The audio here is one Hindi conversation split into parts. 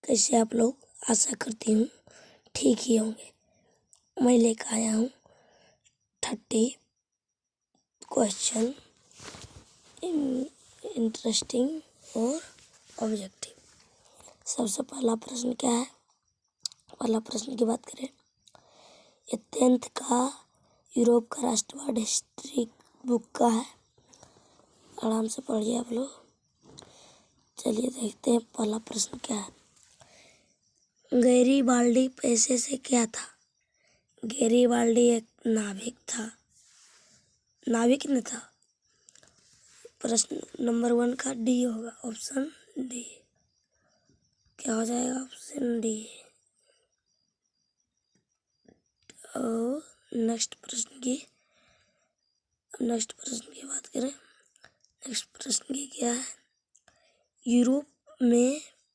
कैसे आप लोग? आशा करती हूँ ठीक ही होंगे। मैं लेकर आया हूँ 30 क्वेश्चन इंटरेस्टिंग और ऑब्जेक्टिव। सबसे पहला प्रश्न क्या है? पहला प्रश्न की बात करें, ये 10th का यूरोप का राष्ट्रवाद हिस्ट्री बुक का है। आराम से पढ़िए आप लोग। चलिए देखते हैं पहला प्रश्न क्या है। गैरीबाल्डी पेशे से क्या था? गैरीबाल्डी एक नाविक था। नाविक न था। प्रश्न नंबर 1 का डी होगा, ऑप्शन डी। क्या हो जाएगा? Option D. और नेक्स्ट प्रश्न की बात करें। नेक्स्ट प्रश्न की क्या है?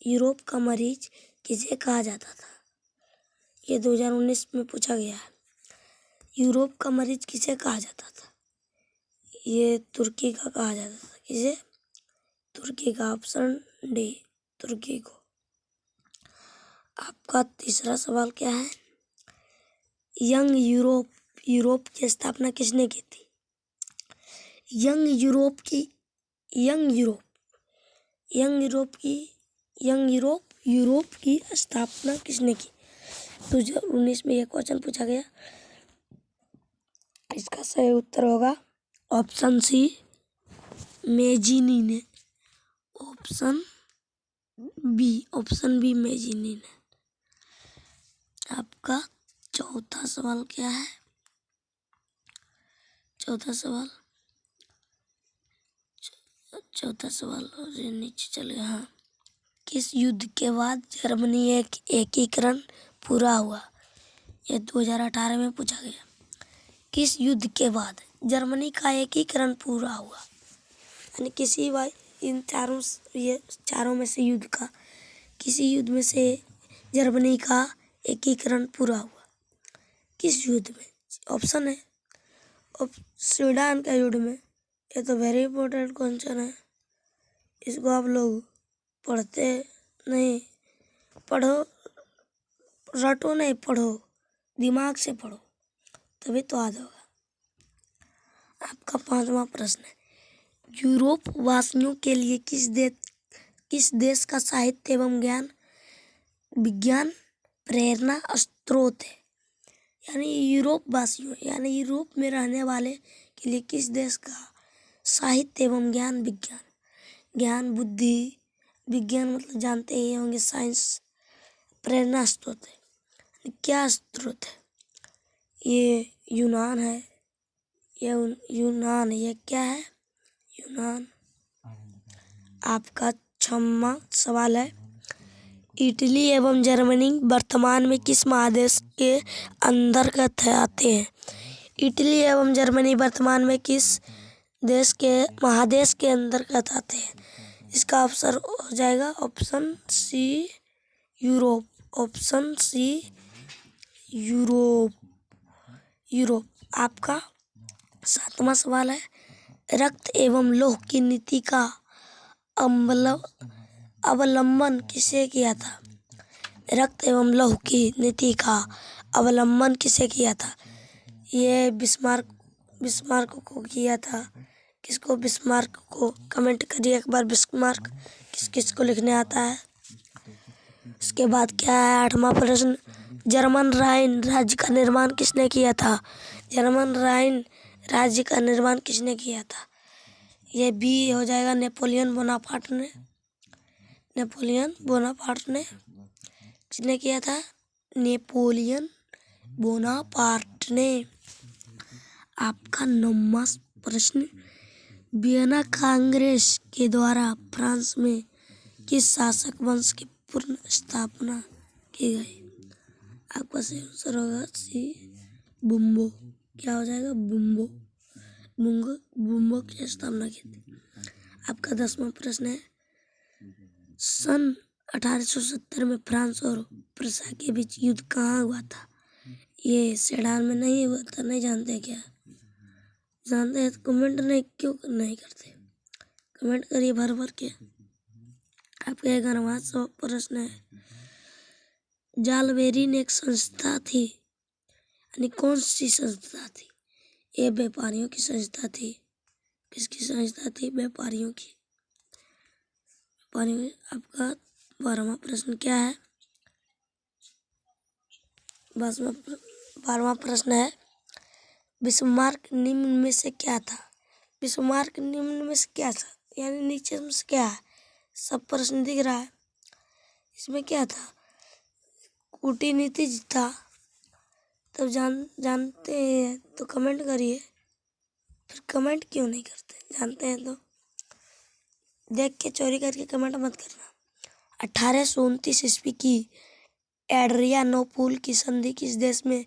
यूरोप का मरीज किसे कहा जाता था? ये 2019 में पूछा गया है। यूरोप का मरीज किसे कहा जाता था? ये तुर्की का कहा जाता था। किसे? तुर्की का। ऑप्शन डी, तुर्की को। आपका तीसरा सवाल क्या है? यंग यूरोप की स्थापना किसने की थी? यंग यूरोप की स्थापना किसने की? 2019 में यह क्वेश्चन पूछा गया। इसका सही उत्तर होगा ऑप्शन सी, मेजिनी ने। ऑप्शन बी मेजिनी ने। आपका चौथा सवाल क्या है? चौथा सवाल नीचे चले। हाँ, किस युद्ध के बाद जर्मनी एक एकीकरण पूरा हुआ? यह 2018 में पूछा गया। किस युद्ध के बाद जर्मनी का एकीकरण पूरा हुआ? यानी इन चारों में से किसी युद्ध में से जर्मनी का एकीकरण पूरा हुआ। किस युद्ध में? ऑप्शन है स्वीडन का युद्ध में। ये तो वेरी इंपॉर्टेंट क्वेश्चन है। इसको आप लोग पढ़ते नहीं, पढ़ो, रटो नहीं, पढ़ो, दिमाग से पढ़ो, तभी तो याद होगा। आपका 5वां प्रश्न है, यूरोप वासियों के लिए किस देश का साहित्य एवं विज्ञान प्रेरणा स्रोत है? यानी यूरोप में रहने वाले के लिए किस देश का साहित्य एवं ज्ञान बुद्धि विज्ञान मतलब जानते ही होंगे, साइंस प्रेरणा स्रोत है। क्या स्रोत है? ये यूनान है। ये क्या है? यूनान। आपका 6वां सवाल है, इटली एवं जर्मनी वर्तमान में किस महादेश के अंतर्गत आते हैं? इटली एवं जर्मनी वर्तमान में किस महादेश के अंतर्गत आते हैं? इसका आंसर हो जाएगा option C, Europe. Option C, Europe. आपका 7वां सवाल है, रक्त एवं लौह की नीति का अवलंबन किसे किया था? रक्त एवं लौह की नीति का अवलंबन किसे किया था? ये बिस्मार्क को किया था। किसको? बिस्मार्क को। कमेंट करिए एक बार बिस्मार्क किस को लिखने आता है। इसके बाद क्या है? 8वां प्रश्न, जर्मन राइन राज्य का निर्माण किसने किया था? जर्मन राइन राज्य का निर्माण किसने किया था? ये बी हो जाएगा, नेपोलियन बोनापार्ट ने। किसने किया था? नेपोलियन बोनापार्ट ने। आपका 9वां प्रश्न, वियना कांग्रेस के द्वारा फ्रांस में किस शासक वंश की पुनः स्थापना की गई? आपका सही आंसर होगा सी, बुम्बो। क्या हो जाएगा? बुम्बो की स्थापना की थी। आपका 10वां प्रश्न है, सन 1870 में फ्रांस और प्रसा के बीच युद्ध कहाँ हुआ था? ये सेडान में नहीं हुआ था। नहीं जानते क्या? जानते हैं तो कमेंट क्यों नहीं करते? कमेंट करिए भर के। आपका 11वां प्रश्न है, जालबेरिन एक संस्था थी, यानी कौन सी संस्था थी? ये व्यापारियों की संस्था थी। किसकी संस्था थी? व्यापारियों की। व्यापारियों। आपका 12वां प्रश्न क्या है? 12वां प्रश्न है, बिस्मार्क निम्न में से क्या था? बिस्मार्क निम्न में से क्या था, यानी नीचे में से क्या है? सब प्रश्न दिख रहा है, इसमें क्या था? कूटनीति था। तब जानते हैं तो कमेंट करिए, फिर कमेंट क्यों नहीं करते? जानते हैं तो देख के चोरी करके कमेंट मत करना। 1829 ईस्वी की एड्रियानोपुल की संधि किस देश में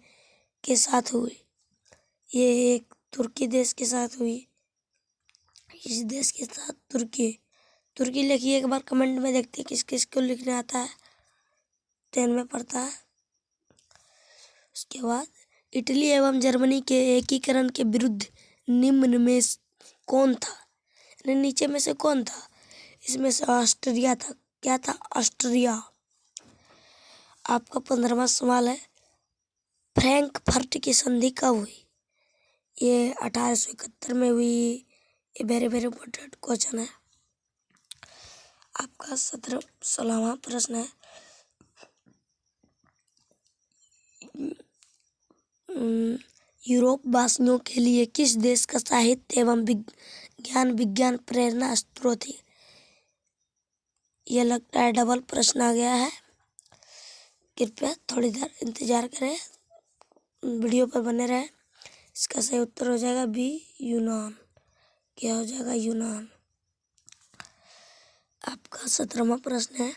के साथ हुई? ये एक तुर्की देश के साथ हुई। इस देश के साथ तुर्की लिखिए एक बार कमेंट में, देखते हैं किस किस को लिखने आता है, 10 में पढ़ता है। उसके बाद इटली एवं जर्मनी के एकीकरण के विरुद्ध निम्न में कौन था? यानी नीचे में से कौन था? इसमें से ऑस्ट्रिया था। क्या था? ऑस्ट्रिया। आपका 15वां सवाल है, फ्रैंकफर्ट की संधि कब हुई? ये 1871 में हुई। ये वेरी वेरी इंपॉर्टेंट क्वेश्चन है। आपका 16वां प्रश्न है, यूरोप वासियों के लिए किस देश का साहित्य एवं विज्ञान प्रेरणा स्रोत है? यह लगता है डबल प्रश्न आ गया है। कृपया थोड़ी देर इंतजार करें, वीडियो पर बने रहें। इसका सही उत्तर हो जाएगा बी, यूनान। क्या हो जाएगा? यूनान। आपका 17वां प्रश्न है,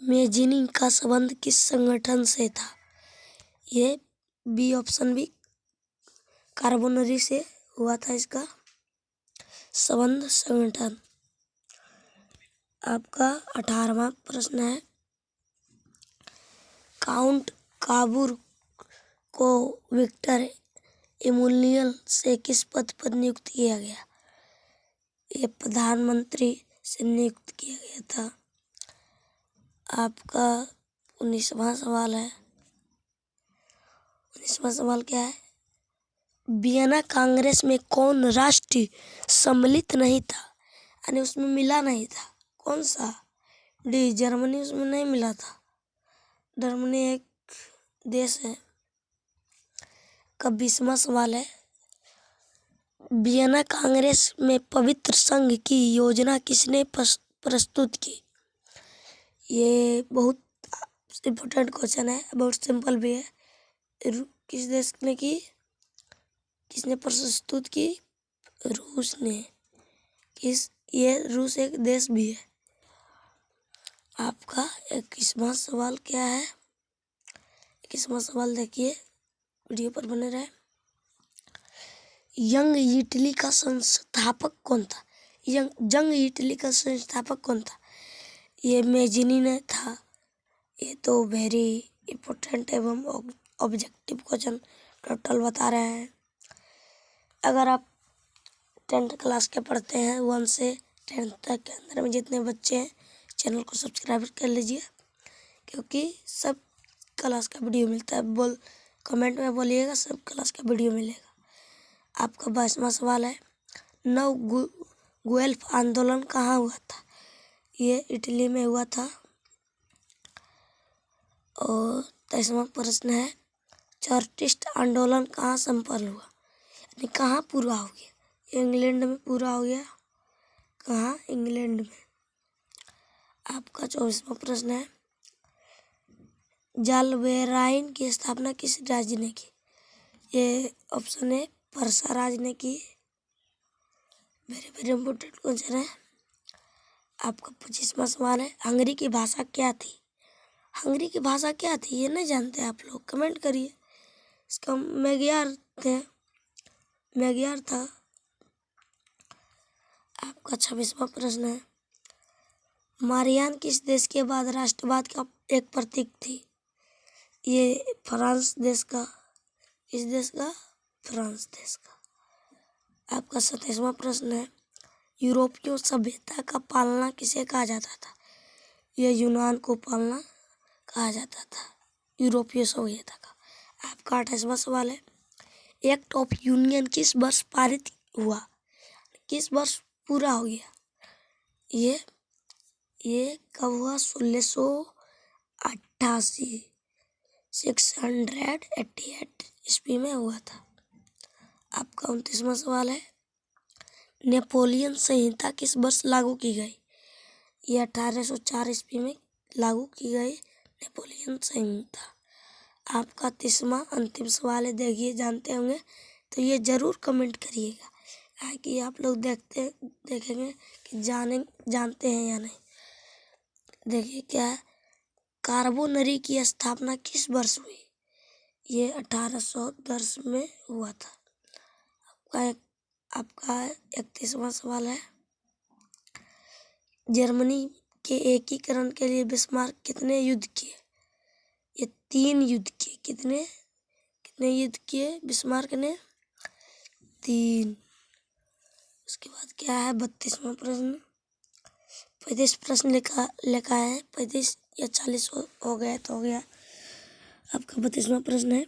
मेजिनी का संबंध किस संगठन से था? ये बी ऑप्शन बी, कार्बोनरी से हुआ था इसका संबंध संगठन। आपका 18वां प्रश्न है, काउंट काबूर को विक्टर एमुलियल से किस पद पर नियुक्त किया गया? ये प्रधानमंत्री से नियुक्त किया गया था। आपका 19वां सवाल है। 19वां सवाल क्या है? वियना कांग्रेस में कौन राष्ट्र सम्मिलित नहीं था, यानी उसमें मिला नहीं था? कौन सा? डी, जर्मनी उसमें नहीं मिला था। जर्मनी एक देश है। का 20वां सवाल है, वियना कांग्रेस में पवित्र संघ की योजना किसने प्रस्तुत की? ये बहुत इम्पोर्टेंट क्वेश्चन है, बहुत सिंपल भी है। किस देश ने की? किसने प्रस्तुत की? रूस ने। ये रूस एक देश भी है। आपका 21वां सवाल क्या है? 21वां सवाल देखिए, वीडियो पर बने रहे। यंग इटली का संस्थापक कौन था? जंग इटली का संस्थापक कौन था? ये मेजिनी ने था। ये तो वेरी इम्पोर्टेंट एवं ऑब्जेक्टिव क्वेश्चन टोटल बता रहे हैं। अगर आप 10th क्लास के पढ़ते हैं, 1 से 10th तक के अंदर में जितने बच्चे हैं, चैनल को सब्सक्राइब कर लीजिए, क्योंकि सब क्लास का वीडियो मिलता है। कमेंट में बोलिएगा, सब क्लास का वीडियो मिलेगा। आपका 22वां सवाल है, नव गुएल्फ आंदोलन कहाँ हुआ था? ये इटली में हुआ था। और 23वां प्रश्न है, चार्टिस्ट आंदोलन कहाँ संपन्न हुआ, यानी कहाँ पूरा हो गया? ये इंग्लैंड में पूरा हो गया। कहाँ? इंग्लैंड में। आपका 24वां प्रश्न है, जालबेराइन की स्थापना किस राज्य ने की? ये ऑप्शन है, परसा राज्य ने की। वेरी वेरी इंपॉर्टेंट क्वेश्चन है। आपका 25वां सवाल है, हंगरी की भाषा क्या थी? हंगरी की भाषा क्या थी? ये नहीं जानते आप लोग? कमेंट करिए। इसका मैगियार था। आपका 26वां प्रश्न है, मारियान किस देश के बाद राष्ट्रवाद का एक प्रतीक थी? ये फ्रांस देश का। किस देश का? फ्रांस देश का। आपका 27वां प्रश्न है, यूरोपीय सभ्यता का पालना किसे कहा जाता था? यह यूनान को पालना कहा जाता था। यूरोपीय संघीयता का। आपका 28वां सवाल है, एक्ट ऑफ यूनियन किस वर्ष पारित हुआ, किस वर्ष पूरा हो गया? ये कब हुआ? 1688 688 ईस्वी में हुआ था। आपका 29वां सवाल है, नेपोलियन संहिता किस वर्ष लागू की गई? ये 1804 ईस्वी में लागू की गई नेपोलियन संहिता। आपका 30वां अंतिम सवाल है, देखिए जानते होंगे तो ये ज़रूर कमेंट करिएगा, ताकि आप लोग देखेंगे कि जानते हैं या नहीं। देखिए क्या है, कार्बोनरी की स्थापना किस वर्ष हुई? ये 1810 में हुआ था। आपका 31वां सवाल है, जर्मनी के एकीकरण के लिए बिस्मार्क कितने युद्ध किए? ये 3 युद्ध किए। कितने युद्ध किए बिस्मार्क ने? 3। उसके बाद क्या है 32वां प्रश्न, 35 प्रश्न लिखा है, 35 या 40 हो गया तो हो गया। आपका 32वां प्रश्न है,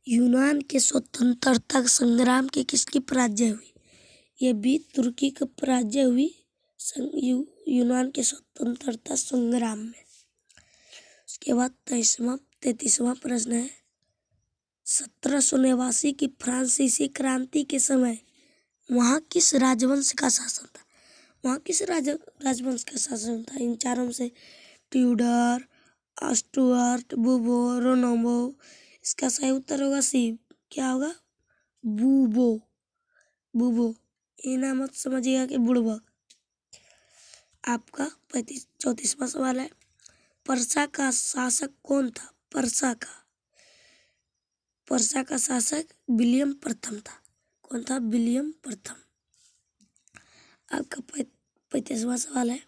यूनान के स्वतंत्रता संग्राम की किसकी पराजय हुई? ये भी तुर्की की पराजय हुई यूनान के स्वतंत्रता संग्राम में। उसके बाद 33वां प्रश्न है, 1789 की फ्रांसीसी क्रांति के समय वहाँ किस राजवंश का शासन था? वहाँ किस राजवंश का शासन था? इन चारों में से ट्यूडर, स्टुअर्ट, बूबो, रोनोबो। इसका सही उत्तर होगा सी। क्या होगा? बूबो। ये ना मत समझिएगा कि बुड़बक। आपका 34वां सवाल है, पर्सा का शासक कौन था? पर्सा का शासक विलियम प्रथम था। कौन था? विलियम प्रथम। आपका 35वां सवाल है,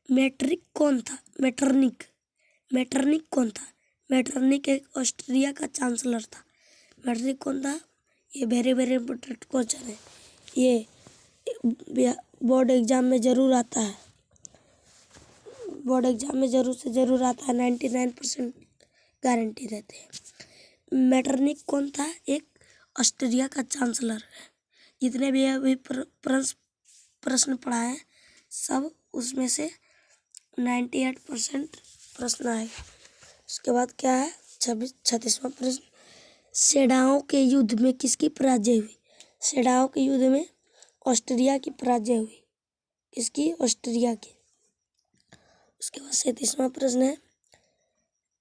मेटरनिक कौन था? मेटरनिक कौन था? मेटरनिक एक ऑस्ट्रिया का चांसलर था। मेटरनिक कौन था? ये वेरी वेरी इंपॉर्टेंट क्वेश्चन है। ये बोर्ड एग्जाम में ज़रूर आता है। 99% गारंटी रहते हैं। मेटरनिक कौन था? एक ऑस्ट्रिया का चांसलर है। जितने भी अभी प्रश्न पढ़ा है सब उसमें से 98% प्रश्न आएगा। उसके बाद क्या है 36वां प्रश्न, सेडाओ के युद्ध में किसकी पराजय हुई? सेडाओ के युद्ध में ऑस्ट्रिया की पराजय हुई। किसकी? ऑस्ट्रिया की। उसके बाद 37वां प्रश्न है,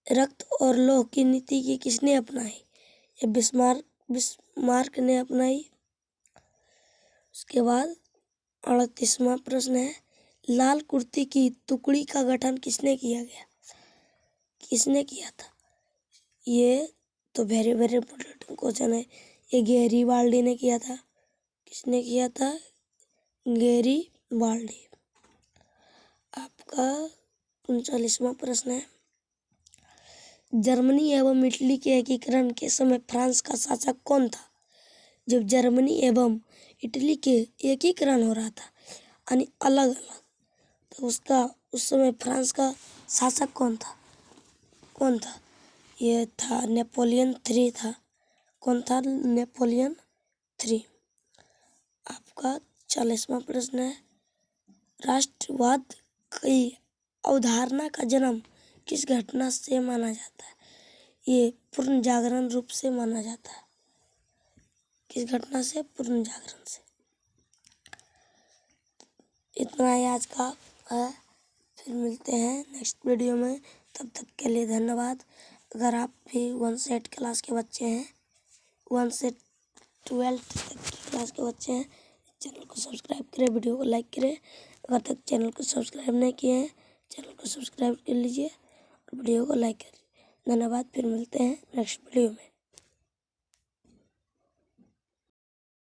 रक्त और लौह की नीति की किसने अपनाई? ये बिस्मार्क ने अपनाई। उसके बाद 38वां प्रश्न है, लाल कुर्ती की टुकड़ी का गठन किसने किया था? ये तो वेरी वेरी इंपॉर्टेंट क्वेश्चन है। ये गैरीबाल्डी ने किया था। किसने किया था? गैरीबाल्डी। आपका 39वां प्रश्न है, जर्मनी एवं इटली के एकीकरण के समय फ्रांस का शासक कौन था? जब जर्मनी एवं इटली के एकीकरण हो रहा था यानी अलग अलग, तो उस समय फ्रांस का शासक कौन था? ये था नेपोलियन 3 था। कौन था? नेपोलियन 3। आपका 40वां प्रश्न है, राष्ट्रवाद की अवधारणा का जन्म किस घटना से माना जाता है? ये पूर्ण जागरण रूप से माना जाता है। किस घटना से? पूर्ण जागरण से। इतना ही आज का है, फिर मिलते हैं नेक्स्ट वीडियो में। तब तक के लिए धन्यवाद। अगर आप भी 1 से 8 क्लास के बच्चे हैं, 1 से 12 तक की क्लास के बच्चे हैं, चैनल को सब्सक्राइब करें, वीडियो को लाइक करें। अगर तक चैनल को सब्सक्राइब नहीं किए हैं, चैनल को सब्सक्राइब कर लीजिए और वीडियो को लाइक करिए। धन्यवाद। फिर मिलते हैं नेक्स्ट वीडियो में।